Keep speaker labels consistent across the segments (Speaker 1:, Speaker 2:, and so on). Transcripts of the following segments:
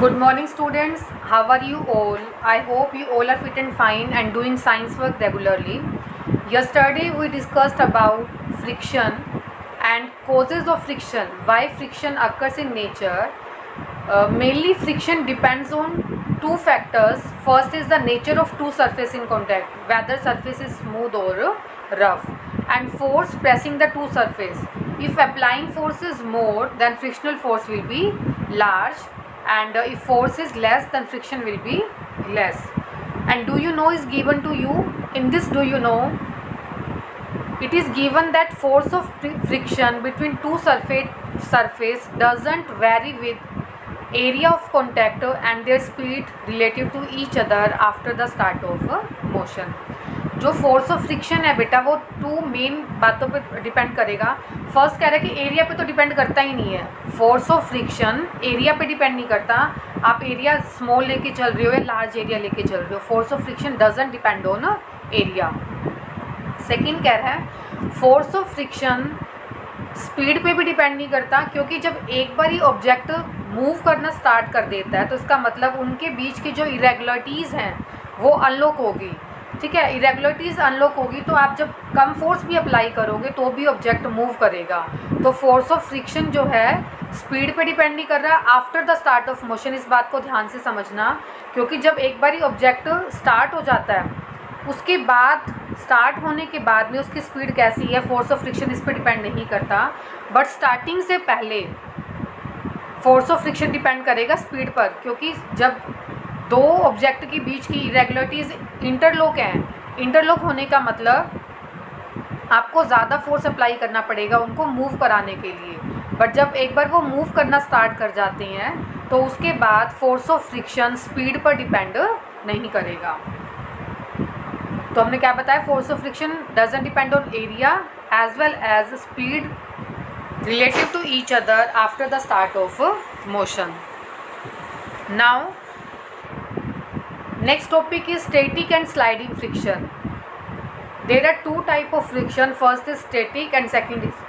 Speaker 1: Good morning, students. How are you all? I hope you all are fit and fine and doing science work regularly. Yesterday we discussed about friction and causes of friction, why friction occurs in nature. Mainly friction depends on two factors. First is the nature of two surface in contact, whether surface is smooth or rough, and force pressing the two surface. If applying force is more, then frictional force will be large, and if force is less, then friction will be less. And do you know is given to you in this, do you know it is given that force of friction between two surface doesn't vary with area of contact and their speed relative to each other after the start of motion. जो force of friction है बेटा वो to main बातों पे depend करेगा. First कह रहा है कि एरिया पे तो डिपेंड करता ही नहीं है. फोर्स ऑफ फ्रिक्शन एरिया पे डिपेंड नहीं करता. आप एरिया स्मॉल लेके चल रहे हो या लार्ज एरिया लेके चल रहे हो, force of friction doesn't depend on area. Second कह रहा है फोर्स ऑफ फ्रिक्शन स्पीड पे भी डिपेंड नहीं करता, क्योंकि जब एक बार ही ऑब्जेक्ट मूव करना स्टार्ट कर देता है तो इसका मतलब उनके बीच की जो इरेगुलरिटीज़ हैं वो अनलॉक होगी. ठीक है, इरेगुलरिटीज़ अनलॉक होगी तो आप जब कम फोर्स भी अप्लाई करोगे तो भी ऑब्जेक्ट मूव करेगा. तो फोर्स ऑफ फ्रिक्शन जो है स्पीड पे डिपेंड नहीं कर रहा after the start of motion. इस बात को ध्यान से समझना, क्योंकि जब एक बार ही ऑब्जेक्ट स्टार्ट हो जाता है उसके बाद स्टार्ट होने के बाद में उसकी स्पीड कैसी है, फोर्स ऑफ फ्रिक्शन इस पर डिपेंड नहीं करता. बट स्टार्टिंग से पहले फोर्स ऑफ फ्रिक्शन डिपेंड करेगा स्पीड पर, क्योंकि जब दो ऑब्जेक्ट के बीच की इरेगुलरिटीज़ इंटरलॉक हैं, इंटरलॉक होने का मतलब आपको ज़्यादा फोर्स अप्लाई करना पड़ेगा उनको मूव कराने के लिए. बट जब एक बार वो मूव करना स्टार्ट कर जाते हैं तो उसके बाद फोर्स ऑफ फ्रिक्शन स्पीड पर डिपेंड नहीं करेगा. तो हमने क्या बताया, force of friction doesn't depend on area as well as speed relative to each other after the start of motion. Now next topic is static and sliding friction. There are two type of friction. First is static and second is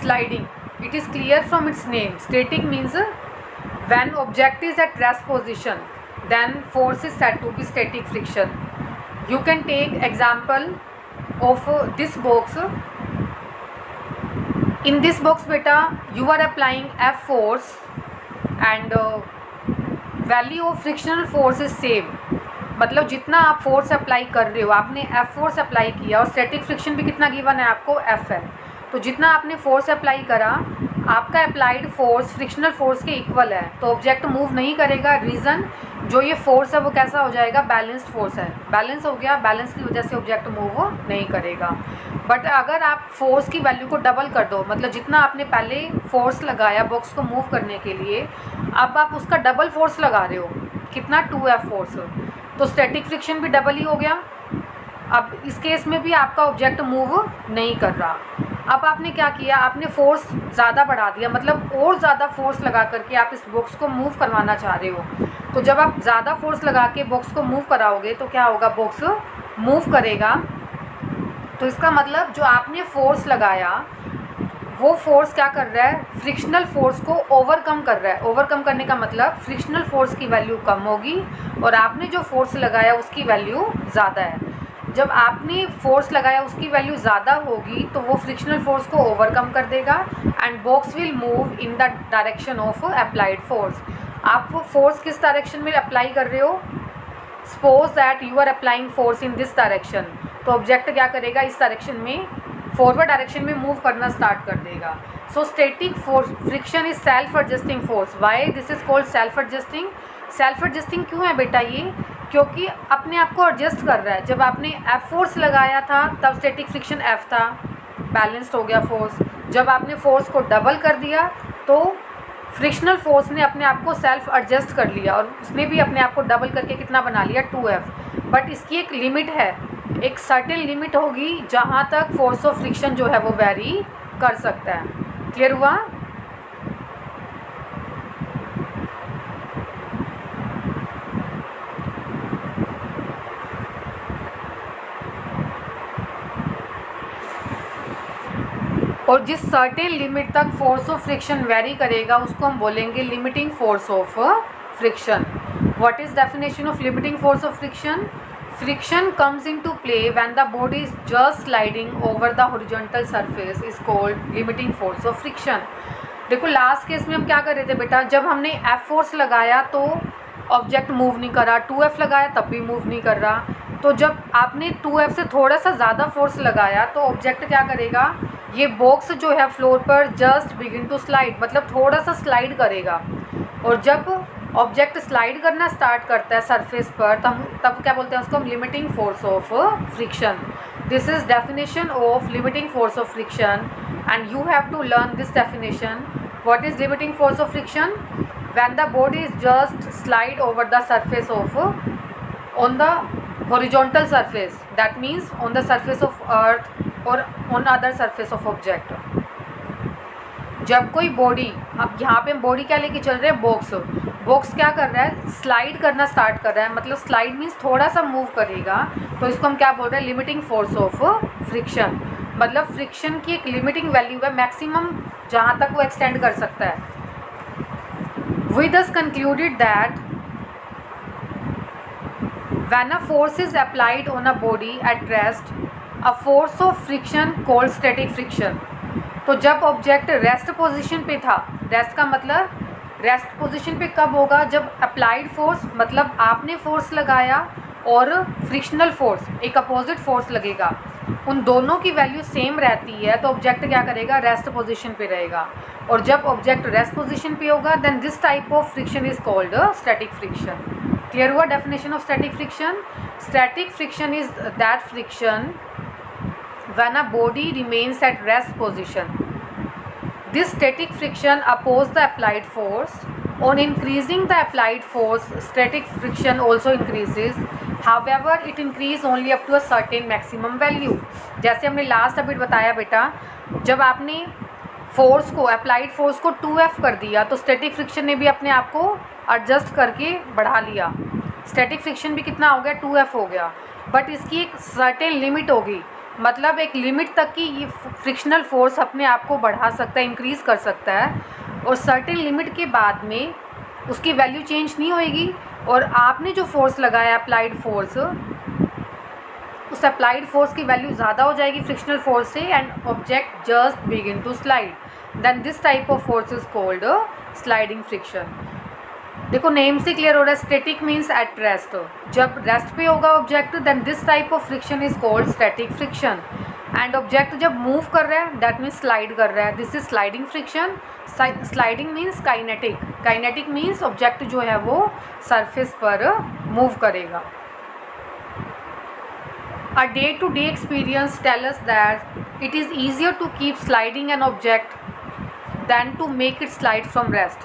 Speaker 1: sliding. It is clear from its name. Static means when object is at rest position, then force is said to be static friction. You can take example of this box. In this box beta you are applying F force and value of frictional force is same. मतलब जितना आप force apply कर रहे हो, आपने F force apply किया और static friction भी कितना गिवन है आपको, F है. तो जितना आपने फोर्स अप्लाई करा आपका अप्लाइड फोर्स फ्रिक्शनल फोर्स के इक्वल है, तो ऑब्जेक्ट मूव नहीं करेगा. रीज़न जो ये फोर्स है वो कैसा हो जाएगा, बैलेंस्ड फोर्स है. बैलेंस हो गया, बैलेंस की वजह से ऑब्जेक्ट मूव नहीं करेगा. बट अगर आप फोर्स की वैल्यू को डबल कर दो, मतलब जितना आपने पहले फोर्स लगाया बॉक्स को मूव करने के लिए, अब आप उसका डबल फोर्स लगा रहे हो, कितना 2F फोर्स, तो स्टैटिक फ्रिक्शन भी डबल ही हो गया. अब इस केस में भी आपका ऑब्जेक्ट मूव नहीं कर रहा. अब आपने क्या किया, आपने फोर्स ज़्यादा बढ़ा दिया, मतलब और ज़्यादा फोर्स लगा करके आप इस बॉक्स को मूव करवाना चाह रहे हो. तो जब आप ज़्यादा फोर्स लगा के बॉक्स को मूव कराओगे तो क्या होगा, बॉक्स मूव करेगा. तो इसका मतलब जो आपने फोर्स लगाया वो फोर्स क्या कर रहा है, फ्रिक्शनल फोर्स को ओवरकम कर रहा है. ओवरकम करने का मतलब फ्रिक्शनल फोर्स की वैल्यू कम होगी और आपने जो फोर्स लगाया उसकी वैल्यू ज़्यादा है. जब आपने फोर्स लगाया उसकी वैल्यू ज़्यादा होगी तो वो फ्रिक्शनल फोर्स को ओवरकम कर देगा and box will move in the direction of applied force. आप वो फोर्स किस डायरेक्शन में अप्लाई कर रहे हो, suppose that you are applying force in this direction, तो ऑब्जेक्ट क्या करेगा, इस डायरेक्शन में फॉरवर्ड डायरेक्शन में मूव करना स्टार्ट कर देगा. So static force friction is self adjusting force. Why this is called self adjusting. Self adjusting क्यों है बेटा ये, क्योंकि अपने आप को एडजस्ट कर रहा है. जब आपने F फोर्स लगाया था तब स्टैटिक फ्रिक्शन F था, बैलेंस्ड हो गया फोर्स. जब आपने फोर्स को डबल कर दिया तो फ्रिक्शनल फोर्स ने अपने आप को सेल्फ एडजस्ट कर लिया और उसने भी अपने आप को डबल करके कितना बना लिया, 2F. बट इसकी एक लिमिट है, एक सर्टेन लिमिट होगी जहाँ तक फोर्स ऑफ फ्रिक्शन जो है वो वेरी कर सकता है. क्लियर हुआ. और जिस सर्टेन लिमिट तक फोर्स ऑफ फ्रिक्शन वेरी करेगा उसको हम बोलेंगे limiting force of friction. What is definition of limiting force of friction? Friction comes into play when the body is just sliding over the horizontal surface is called limiting force of friction. देखो last case में हम क्या कर रहे थे बेटा, जब हमने F फोर्स लगाया तो ऑब्जेक्ट मूव नहीं कर रहा, 2F लगाया तब भी मूव नहीं कर रहा. तो जब आपने 2F से थोड़ा सा ज़्यादा फोर्स लगाया तो ऑब्जेक्ट क्या करेगा, ये बॉक्स जो है फ्लोर पर जस्ट बिगिन टू स्लाइड, मतलब थोड़ा सा स्लाइड करेगा. और जब ऑब्जेक्ट स्लाइड करना स्टार्ट करता है सरफेस पर तब क्या बोलते हैं उसको हम limiting force of friction. This is definition of limiting force of friction and you have to learn this definition. What is limiting force of friction? When the body is just slide over the surface of on the horizontal surface, that means on the surface of earth or on other surface of object. जब कोई body, अब यहाँ पे हम body क्या लेके चल रहे हैं, बॉक्स क्या कर रहा है, स्लाइड करना स्टार्ट कर रहा है, मतलब स्लाइड मीन्स थोड़ा सा मूव करेगा, तो इसको हम क्या बोल रहे हैं, लिमिटिंग फोर्स ऑफ फ्रिक्शन. मतलब फ्रिक्शन की एक लिमिटिंग वैल्यू है, मैक्सिमम जहाँ तक वो एक्सटेंड कर सकता है. We thus concluded that when a force is applied on a body at rest, a force of friction called static friction. तो जब ऑब्जेक्ट रेस्ट पोजीशन पे था, रेस्ट का मतलब रेस्ट पोजीशन पे कब होगा, जब अप्लाइड फोर्स मतलब आपने फोर्स लगाया और फ्रिक्शनल फोर्स एक अपोजिट फोर्स लगेगा, उन दोनों की वैल्यू सेम रहती है तो ऑब्जेक्ट क्या करेगा, रेस्ट पोजीशन पे रहेगा. और जब ऑब्जेक्ट रेस्ट पोजीशन पे होगा then this type of friction is called static friction. Clear हुआ definition of static friction? Static friction is that friction when a body remains at rest position. This static friction opposes the applied force. On increasing the applied force, static friction also increases. However, it increases only up to a certain maximum value. जैसे हमने last अभी बताया बेटा, जब आपने force को applied force को 2F कर दिया तो स्टैटिक फ्रिक्शन ने भी अपने आप को एडजस्ट करके बढ़ा लिया. स्टैटिक फ्रिक्शन भी कितना हो गया, 2F हो गया. बट इसकी एक सर्टेन लिमिट होगी, मतलब एक लिमिट तक की ये फ्रिक्शनल फोर्स अपने आप को बढ़ा सकता है, इंक्रीज़ कर सकता है. और सर्टेन लिमिट के बाद में उसकी वैल्यू चेंज नहीं होएगी. और आपने जो फोर्स लगाया अप्लाइड फोर्स, उस अप्लाइड फोर्स की वैल्यू ज़्यादा हो जाएगी फ्रिक्शनल फोर्स से and object just begin to slide. Then this type of force is called sliding friction. देखो नेम से क्लियर हो रहा है, स्टैटिक मीन्स एट रेस्ट. जब रेस्ट पे होगा object then this type of friction is called static friction. And object जब move कर रहा है दैट मीन्स स्लाइड कर रहा है, this is sliding friction. Sliding means kinetic. Kinetic means object जो है वो सरफेस पर मूव करेगा. A day-to-day experience tells us that it is easier to keep sliding an object than to make it slide from rest.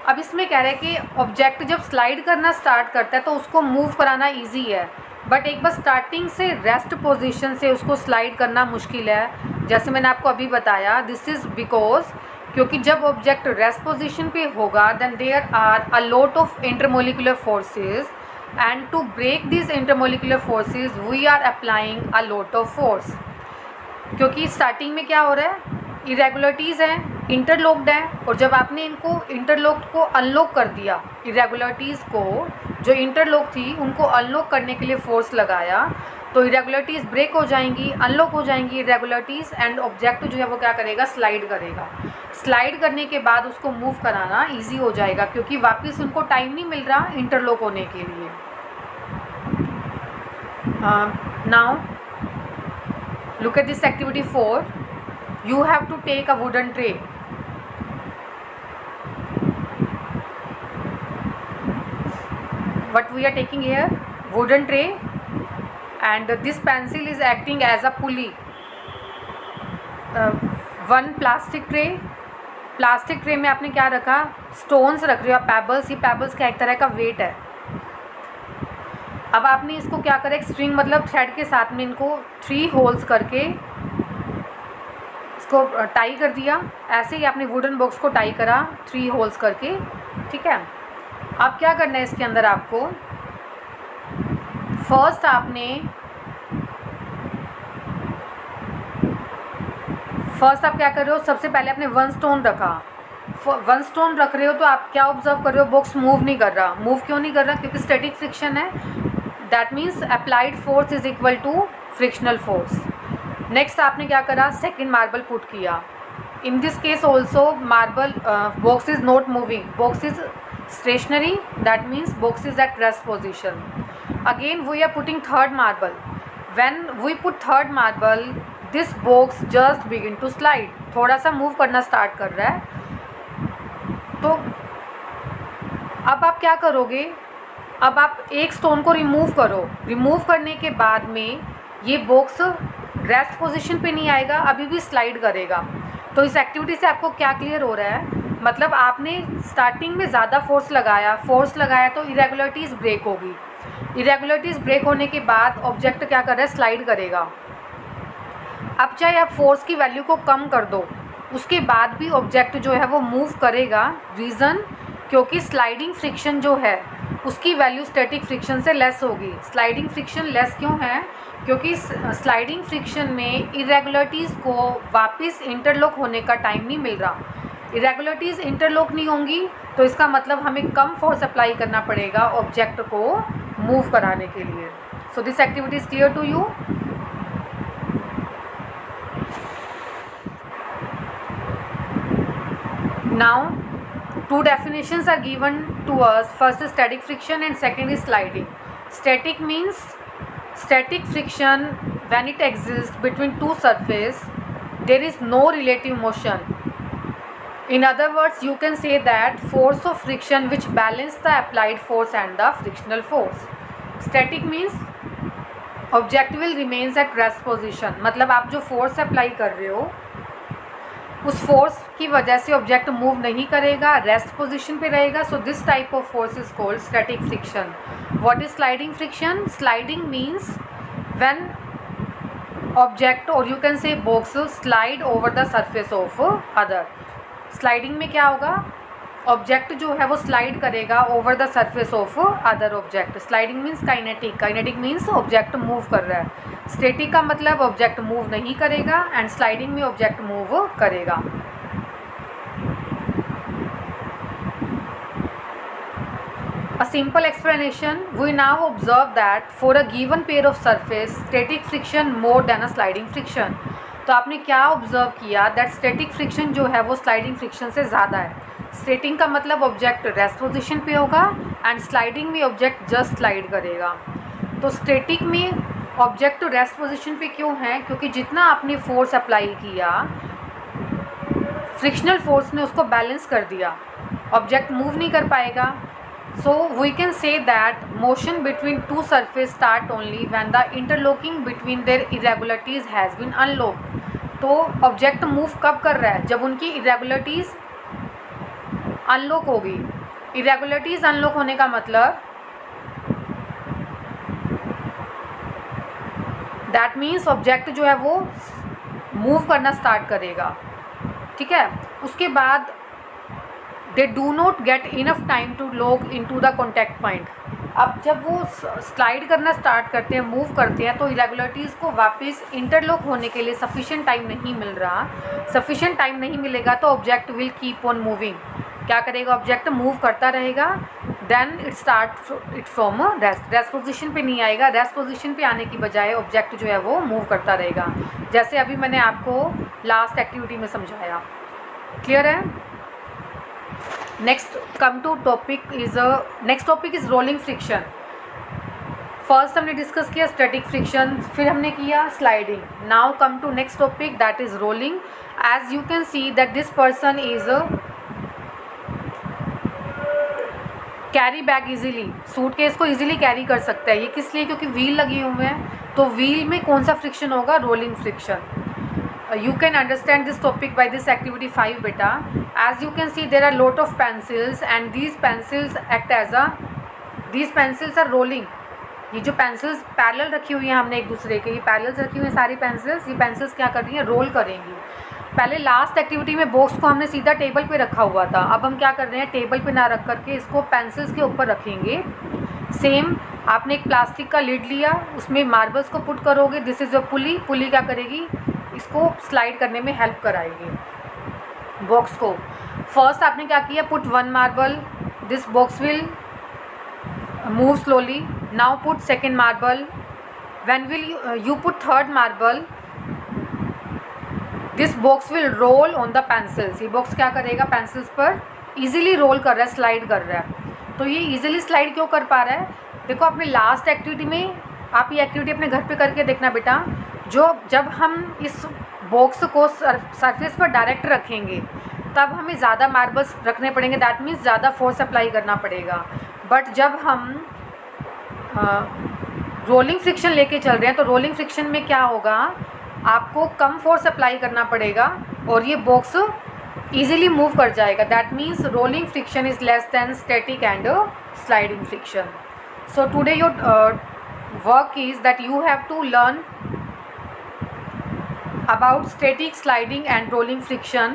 Speaker 1: अब इसमें कह रहे हैं कि ऑब्जेक्ट जब स्लाइड करना स्टार्ट करता है तो उसको मूव कराना इजी है, बट एक बार स्टार्टिंग से रेस्ट पोजीशन से उसको स्लाइड करना मुश्किल है. जैसे मैंने आपको अभी बताया, दिस इज़ बिकॉज क्योंकि जब ऑब्जेक्ट रेस्ट पोजीशन पे होगा then there are a lot of intermolecular forces and to break these intermolecular forces we are applying a lot of force. क्योंकि स्टार्टिंग में क्या हो रहा है, इरेगुलरिटीज़ हैं, इंटरलॉक्ड हैं, और जब आपने इनको इंटरलॉक्ड को अनलॉक कर दिया, इरेगुलरिटीज़ को जो इंटरलॉक थी उनको अनलॉक करने के लिए फोर्स लगाया तो इरेगुलरिटीज़ ब्रेक हो जाएंगी, अनलॉक हो जाएंगी इरेगुलरिटीज़ एंड ऑब्जेक्ट जो है वो क्या करेगा, स्लाइड करेगा. स्लाइड करने के बाद उसको मूव कराना इजी हो जाएगा क्योंकि वापस उनको टाइम नहीं मिल रहा इंटरलॉक होने के लिए. Now look at this activity 4. You have to take a wooden tray. What we are taking here, wooden tray, and this pencil is acting as a pulley. One plastic tray. Plastic tray में आपने क्या रखा, stones रख रहे हो, pebbles. ये pebbles का एक तरह का वेट है. अब आपने इसको क्या करा, एक स्ट्रिंग मतलब थ्रेड के साथ में इनको 3 होल्स करके इसको टाई कर दिया. ऐसे ही आपने वुडन बॉक्स को टाई करा 3 होल्स करके. ठीक है. अब क्या करना है इसके अंदर आपको, फर्स्ट आप क्या कर रहे हो, सबसे पहले आपने 1 स्टोन रखा. वन स्टोन रख रहे हो तो आप क्या ऑब्जर्व कर रहे हो, बॉक्स मूव नहीं कर रहा। मूव क्यों नहीं कर रहा, क्योंकि स्टैटिक फ्रिक्शन है। That means applied force is equal to frictional force. Next आपने क्या करा, सेकेंड मार्बल पुट किया। In this case also marble box is not moving, box is stationary, that means box is at rest position. Again we are putting third marble. When we put third marble, this box just begin to slide, थोड़ा सा move करना start कर रहा है। तो अब आप क्या करोगे, अब आप एक स्टोन को रिमूव करो। रिमूव करने के बाद में ये बॉक्स रेस्ट पोजीशन पे नहीं आएगा, अभी भी स्लाइड करेगा। तो इस एक्टिविटी से आपको क्या क्लियर हो रहा है, मतलब आपने स्टार्टिंग में ज़्यादा फोर्स लगाया तो इरेगुलरिटीज़ ब्रेक होगी। इरेगुलरिटीज़ ब्रेक होने के बाद ऑब्जेक्ट क्या कर रहा है, स्लाइड करेगा। अब चाहे आप फोर्स की वैल्यू को कम कर दो, उसके बाद भी ऑब्जेक्ट जो है वो मूव करेगा। रीज़न, क्योंकि स्लाइडिंग फ्रिक्शन जो है उसकी वैल्यू स्टैटिक फ्रिक्शन से लेस होगी। स्लाइडिंग फ्रिक्शन लेस क्यों है, क्योंकि स्लाइडिंग फ्रिक्शन में इरेगुलरिटीज़ को वापस इंटरलॉक होने का टाइम नहीं मिल रहा। इरेगुलरिटीज़ इंटरलॉक नहीं होंगी तो इसका मतलब हमें कम फोर्स अप्लाई करना पड़ेगा ऑब्जेक्ट को मूव कराने के लिए। So this activity is clear to you. Now two definitions are given to us. First is static friction and second is sliding. Static means static friction when it exists between two surfaces, there is no relative motion. In other words, you can say that force of friction which balance the applied force and the frictional force. Static means object will remains at rest position, मतलब आप जो force apply कर रहे हो उस force की वजह से ऑब्जेक्ट मूव नहीं करेगा, रेस्ट पोजीशन पे रहेगा। So this type of force is called static friction. What is sliding friction? Sliding means when object और you can say box slide over the surface of other. Sliding में क्या होगा, object जो है वो slide करेगा over the surface of other object. Sliding means kinetic, kinetic means object move कर रहा है। स्टैटिक का मतलब ऑब्जेक्ट मूव नहीं करेगा एंड स्लाइडिंग में ऑब्जेक्ट मूव करेगा। A simple explanation, we now observe that for a given pair of surface, static friction more than a sliding friction. तो आपने क्या ऑब्जर्व किया, दैट स्टैटिक फ्रिक्शन जो है वो स्लाइडिंग फ्रिक्शन से ज़्यादा है। स्टैटिक का मतलब ऑब्जेक्ट रेस्ट पोजीशन पे होगा एंड स्लाइडिंग में ऑब्जेक्ट जस्ट स्लाइड करेगा। तो स्टैटिक में ऑब्जेक्ट रेस्ट पोजीशन पे क्यों है, क्योंकि जितना आपने फोर्स अप्लाई किया फ्रिक्शनल फोर्स ने उसको बैलेंस कर दिया, ऑब्जेक्ट मूव नहीं कर पाएगा। So we can say that motion between two surfaces start only when the interlocking between their irregularities has been unlocked. तो ऑब्जेक्ट मूव कब कर रहा है, जब उनकी इरेगुलरिटीज़ अनलॉक होगी। इरेगुलरिटीज़ अनलॉक होने का मतलब दैट मीन्स ऑब्जेक्ट जो है वो मूव करना स्टार्ट करेगा, ठीक है। उसके बाद they do not get enough time to lock into the contact point. अब जब वो स्लाइड करना स्टार्ट करते हैं, मूव करते हैं, तो इरेगुलरिटीज़ को वापस इंटरलॉक होने के लिए सफिशिएंट टाइम नहीं मिल रहा। सफिशिएंट टाइम नहीं मिलेगा तो object will keep on moving. क्या करेगा, ऑब्जेक्ट मूव करता रहेगा। Then it start it from rest position पे नहीं आएगा। रेस्ट पोजीशन पे आने की बजाय ऑब्जेक्ट जो है वो मूव करता रहेगा, जैसे अभी मैंने आपको लास्ट एक्टिविटी में समझाया। क्लियर है? Next topic is rolling friction. First हमने डिस्कस किया स्टैटिक फ्रिक्शन, फिर हमने किया sliding. Now come to next topic that is rolling. As you can see that this person is carry bag easily, suitcase को easily carry कर सकता है। ये किस लिए, क्योंकि व्हील लगे हुए हैं। तो व्हील में कौन सा फ्रिक्शन होगा, rolling friction. You can understand this topic by this activity 5 beta. As you can see there are lot of pencils and these pencils are rolling. ये जो पेंसिल्स पैरेलल रखी हुई हैं हमने एक दूसरे के, ये पैरेलल्स रखी हुई हैं सारी पेंसिल्स। ये पेंसिल्स क्या कर रही हैं, रोल करेंगी। पहले लास्ट एक्टिविटी में बॉक्स को हमने सीधा टेबल पे रखा हुआ था, अब हम क्या कर रहे हैं, टेबल पे ना रख करके इसको पेंसिल्स के ऊपर रखेंगे। सेम आपने एक प्लास्टिक का लिड लिया, उसमें मार्बल्स को पुट करोगे। दिस इज़ अ पुली। पुली क्या करेगी, इसको स्लाइड करने में हेल्प कराएगी बॉक्स को। फर्स्ट आपने क्या किया, put 1 marble, this box will move slowly. Now put second marble. When will you put third marble, this box will roll on the pencils. ये बॉक्स क्या करेगा, पेंसिल्स पर इजीली रोल कर रहा है, स्लाइड कर रहा है. तो ये इजीली स्लाइड क्यों कर पा रहा है, देखो अपने लास्ट एक्टिविटी में आप ये एक्टिविटी अपने घर पे करके देखना बेटा. जब हम इस बॉक्स को सरफेस पर डायरेक्ट रखेंगे तब हमें ज़्यादा मार्बल्स रखने पड़ेंगे, दैट मीन्स ज़्यादा फोर्स अप्लाई करना पड़ेगा. बट जब हम रोलिंग फ्रिक्शन लेके चल रहे हैं तो रोलिंग फ्रिक्शन में क्या होगा, आपको कम फोर्स अप्लाई करना पड़ेगा और ये बॉक्स easily मूव कर जाएगा. That means rolling friction is less than static and sliding friction. So today your work is that you have to learn about static, sliding and rolling friction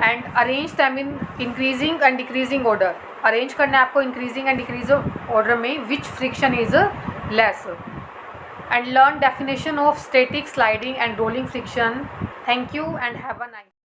Speaker 1: and arrange them in increasing and decreasing order. Arrange करना है आपको increasing and decreasing order में which friction is less, and learn definition of static, sliding and rolling friction. Thank you and have a nice